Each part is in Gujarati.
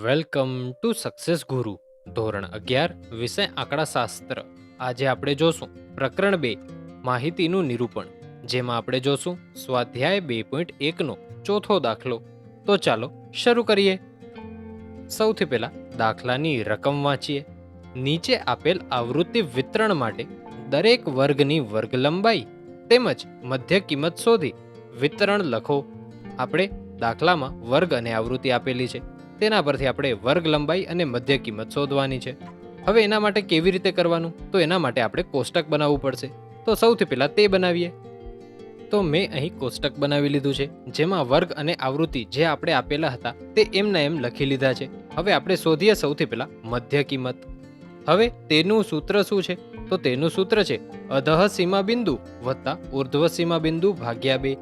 વેલકમ ટુ સક્સેસ ગુરુ ધોરણ 11 વિષય આંકડાશાસ્ત્ર. આજે આપણે જોશું પ્રકરણ 2 માહિતીનું નિરૂપણ, જેમાં આપણે જોશું સ્વાધ્યાય 2.1નો ચોથો દાખલો. તો ચાલો શરૂ કરીએ. સૌથી પહેલા દાખલાની રકમ વાંચીએ. નીચે આપેલ આવૃત્તિ વિતરણ માટે દરેક વર્ગની વર્ગ લંબાઈ તેમજ મધ્ય કિંમત શોધી વિતરણ લખો. આપણે દાખલામાં વર્ગ અને આવૃત્તિ આપેલી છે, તેના પરથી આપણે વર્ગ લંબાઈ અને મધ્ય કિંમત શોધવાની છે. હવે એના માટે કેવી રીતે કરવાનું? તો એના માટે આપણે કોષ્ટક બનાવવું પડશે. તો સૌથી પહેલા તે બનાવીએ. તો મેં અહીં કોષ્ટક બનાવી લીધું છે, જેમાં વર્ગ અને આવૃત્તિ જે આપણે આપેલા હતા તે એમના એમ લખી લીધા છે. હવે આપણે શોધીએ સૌથી પહેલા મધ્ય કિંમત. હવે તેનું સૂત્ર શું છે? તો તેનું સૂત્ર છે અધઃ સીમા બિંદુ વત્તા ઉર્ધ્વ સીમા બિંદુ ભાગ્યા 2.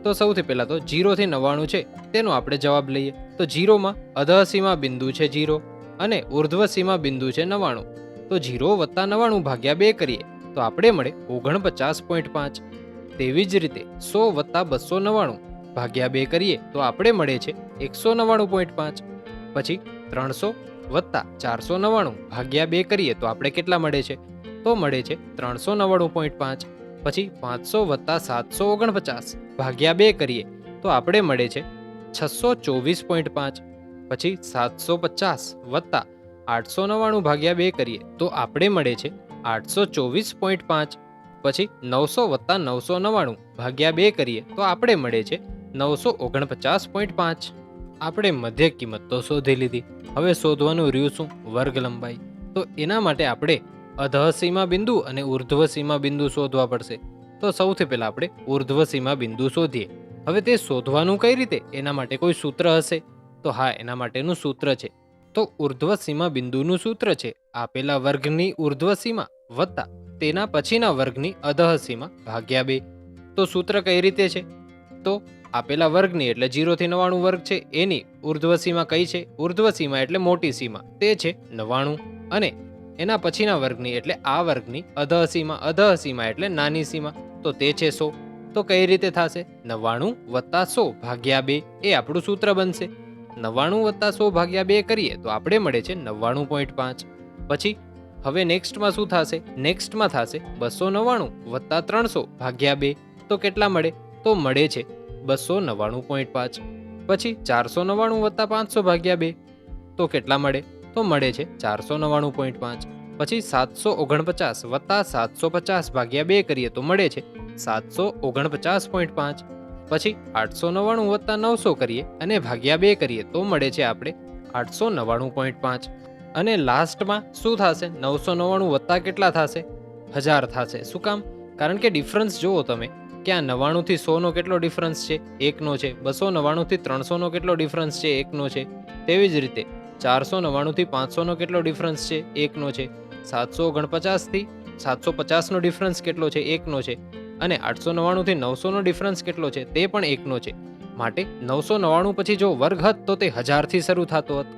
તો સૌથી પહેલા તો 0 થી 99 છે તેનો આપણે જવાબ લઈએ. તો 0માં અધઃ સીમા બિંદુ છે 0 અને ઉર્ધ્વ સીમા બિંદુ છે 99. તો 0 વત્તા 99 ભાગ્યા 2 કરીએ તો આપણે મળે 49.5. તેવી જ રીતે 100 વત્તા 299 ભાગ્યા 2 કરીએ તો આપણે મળે છે 199.5. પછી 300 વત્તા 499 ભાગ્યા 2 કરીએ તો આપણે કેટલા મળે છે? તો મળે છે 399.5. પછી 500 વત્તા 749 ભાગ્યા 2 કરીએ તો આપણે મળે છે 624.5. પછી 750 વત્તા 899 ભાગ્યા 2 કરીએ તો આપણે મળે છે 824.5. પછી 900 વત્તા 999 ભાગ્યા 2 કરીએ તો આપણે મળે છે 949.5. આપણે મધ્ય કિંમત તો શોધી લીધી. હવે શોધવાનું રહ્યું શું? વર્ગ લંબાઈ. તો એના માટે આપણે અધઃ સીમા બિંદુ અને ઉર્ધ્વ સીમા બિંદુ શોધવા પડશે. તો સૌથી પહેલા આપણે ઉર્ધ્વ સીમા બિંદુ શોધીએ. હવે તે શોધવાનું કઈ રીતે? એના માટે કોઈ સૂત્ર હશે? તો હા, એના માટેનું સૂત્ર છે. તો ઉર્ધ્વ સીમા બિંદુનું સૂત્ર છે આપેલા વર્ગની ઉર્ધ્વ સીમા વત્તા તેના પછીના વર્ગની અધઃ સીમા ભાગ્યા 2. તો સૂત્ર કઈ રીતે છે? તો આપેલા વર્ગની એટલે 0 થી 99 વર્ગ છે એની ઉર્ધ્વ સીમા કઈ છે? ઉર્ધ્વ સીમા એટલે મોટી સીમા, તે છે 99. અને એના પછીના વર્ગની એટલે આ વર્ગની અધઃ સીમા એટલે નાની સીમા, તો તે છે 100. તો કઈ રીતે થશે? 99 વત્તા 100 ભાગ્યા 2 એ આપણું સૂત્ર બનશે. 99 વત્તા 100 ભાગ્યા 2 કરીએ તો આપણે મળે છે 99.5. પછી હવે નેક્સ્ટમાં શું થશે? નેક્સ્ટમાં થશે 299 વત્તા 300 ભાગ્યા 2. તો કેટલા મળે? તો મળે છે 299.5. પછી 499 વત્તા 500 ભાગ્યા 2 તો કેટલા મળે? તો મળે છે 499.5. પછી 749 વત્તા 750 ભાગ્યા 2 કરીએ તો મળે છે 749.5. પછી 899 વત્તા 900 કરીએ અને ભાગ્યા 2 કરીએ તો મળે છે આપણે 899.5. અને લાસ્ટમાં શું થશે? 999 વત્તા કેટલા થશે? 1000 થશે. શું કામ? કારણ કે ડિફરન્સ જુઓ તમે કે આ 99 થી 100 નો કેટલો ડિફરન્સ છે? 1 નો છે. 299 થી 300 નો કેટલો ડિફરન્સ છે? 1 નો છે. તેવી જ રીતે 499 થી 500 નો કેટલો ડિફરન્સ છે? 1 નો છે. 749 થી 750 નો ડિફરન્સ કેટલો છે? 1 નો છે. અને 899 થી 900 નો ડિફરન્સ કેટલો છે? તે પણ 1 નો છે. માટે 999 પછી જો વર્ગ હત તો તે 1000 થી શરૂ થતો હતો.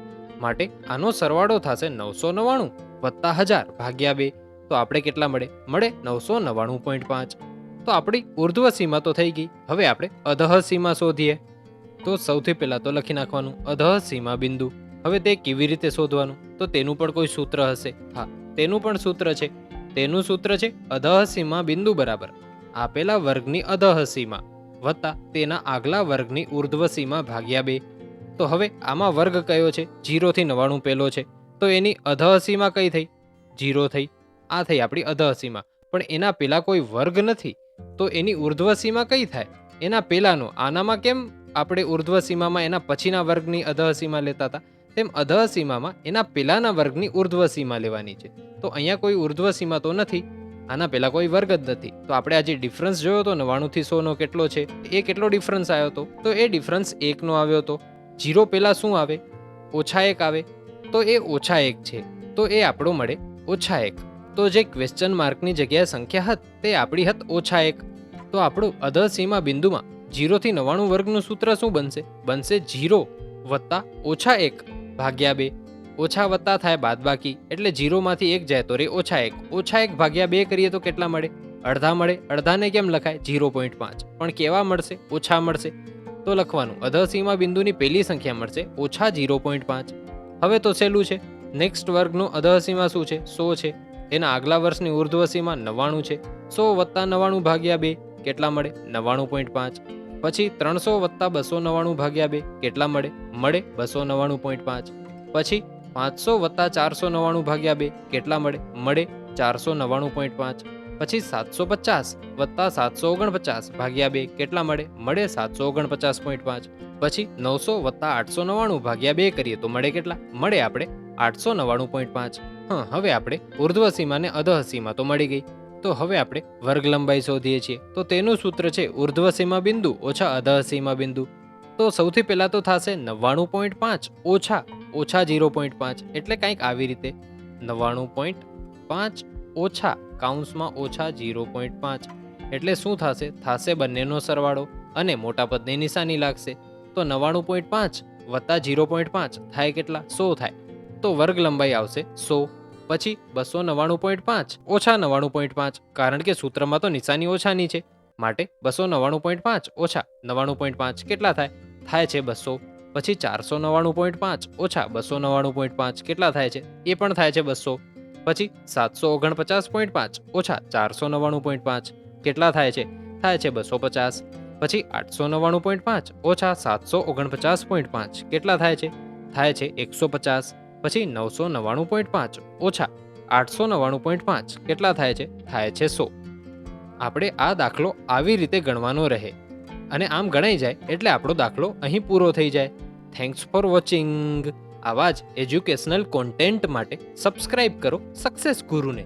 માટે આનો સરવાળો થશે 999 વત્તા 1000 ભાગ્યા 2. તો આપણે કેટલા મળે? મળે 999.5. તો આપણી ઉર્ધ્વ સીમા તો થઈ ગઈ. હવે આપણે અધઃ સીમા શોધીએ. તો સૌથી પહેલા તો લખી નાખવાનું અધઃ સીમા બિંદુ. હવે તે કેવી રીતે શોધવાનું? તો તેનું પણ કોઈ સૂત્ર હશે. હા, તેનું પણ સૂત્ર છે. તેનું સૂત્ર છે અધઃ સીમા બિંદુ બરાબર આપેલા વર્ગની અધઃ સીમા વત્તા તેના આગલા વર્ગની ઉર્ધ્વ સીમા ભાગ્યા 2. તો હવે આમાં વર્ગ કયો છે? 0 થી 99 પહેલો છે, તો એની અધઃ સીમા કઈ થઈ? 0 થઈ. આ થઈ આપણી અધઃ સીમા. પણ એના પેલા કોઈ વર્ગ નથી, તો એની ઉર્ધ્વ સીમા કઈ થાય? એના પેલાનો. આનામાં કેમ આપણે ઉર્ધ્વ સીમામાં એના પછીના વર્ગની અધઃ સીમા લેતા હતા, તેમ અધઃ સીમામાં એના પેલાના વર્ગની ઉર્ધ્વ સીમા લેવાની છે. તો અહીંયા કોઈ ઉર્ધ્વ સીમા તો નથી, આના પહેલા કોઈ વર્ગ જ નથી. તો આપણે આજે ડિફરન્સ જોયો તો 99 થી 100 નો કેટલો છે, એ કેટલો ડિફરન્સ આવ્યો હતો? તો એ ડિફરન્સ 1 નો આવ્યો હતો. 0 પહેલા શું આવે? -1 આવે. તો એ -1 છે. તો એ આપણો મળે -1. તો જે ક્વેશ્ચન માર્કની જગ્યાએ સંખ્યા હત તે આપણી હત -1. તો આપણું અધઃ સીમા બિંદુમાં 0 થી 99 વર્ગનું સૂત્ર શું બનશે? બનશે 0 વત્તા -1 ભાગ્યા 2. ઓછા વત્તા થાય બાદબાકી, એટલે 0 માંથી 1 જાય તો રે -1. -1 ભાગ્યા 2 કરીએ તો કેટલા મળે? અડધા મળે. અડધાને કેમ લખાય? 0.5. પણ કેવા મળશે? ઓછા મળશે. તો લખવાનું અધઃ સીમા બિંદુની પહેલી સંખ્યા મળશે -0.5. હવે તો સહેલું છે. નેક્સ્ટ વર્ગનું અધઃસીમા શું છે? 100 છે. એના આગલા વર્ષની ઉર્ધ્વસીમા 99 છે. 100 વત્તા 99 ભાગ્યા 2 કેટલા મળે? 99.5. પછી 300 વત્તા 299 ભાગ્યા 2 કેટલા મળે? મળે 299.5. પછી 500 વત્તા 499 ભાગ્યા 2 કેટલા મળે? મળે 499.5. પછી 750 વત્તા 749 ભાગ્યા 2 કેટલા મળે? મળે 749.5. પછી 900 વત્તા 899 ભાગ્યા 2 કરીએ તો મળે કેટલા? મળે આપણે 899.5. હવે આપણે ઉર્ધ્વસીમા ને અધઃસીમા તો મળી ગઈ. તો હવે આપણે વર્ગ લંબાઈ શોધીએ છીએ. તો તેનું સૂત્ર છે ઉર્ધ્વસીમા બિંદુ ઓછા અધઃસીમા બિંદુ. તો સૌથી પહેલા તો થશે 99.5 ઓછા 0.5 એટલે કંઈક આવી રીતે 99.5 ઓછા કૌંસમાં ઓછા 0.5 એટલે શું થશે? થશે બંનેનો સરવાળો અને મોટા પદની નિશાની લાગશે. તો 99.5 વત્તા 0.5 થાય કેટલા? 100 થાય. તો વર્ગ લંબાઈ આવશે 100. પછી 299.5 ઓછા 99.5 કારણ કે સૂત્રમાં તો નિશાની ઓછાની છે માટે 299.5 ઓછા 99.5 કેટલા થાય? થાય છે 200. પછી 499.5 ઓછા 299.5 કેટલા થાય છે? એ પણ થાય છે 200. પછી 749.5 ઓછા 499.5 કેટલા થાય છે? થાય છે 250. પછી 899.5 ઓછા 749.5 કેટલા થાય છે? થાય છે 150. પછી 999.5 ઓછા 899.5 કેટલા થાય છે? થાય છે 100. આપણે આ દાખલો આવી રીતે ગણવાનો રહે અને આમ ગણાઈ જાય એટલે આપણો દાખલો અહીં પૂરો થઈ જાય. Thanks for watching. આવા જ એજ્યુકેશનલ કોન્ટેન્ટ માટે સબસ્ક્રાઇબ કરો સક્સેસ ગુરુને.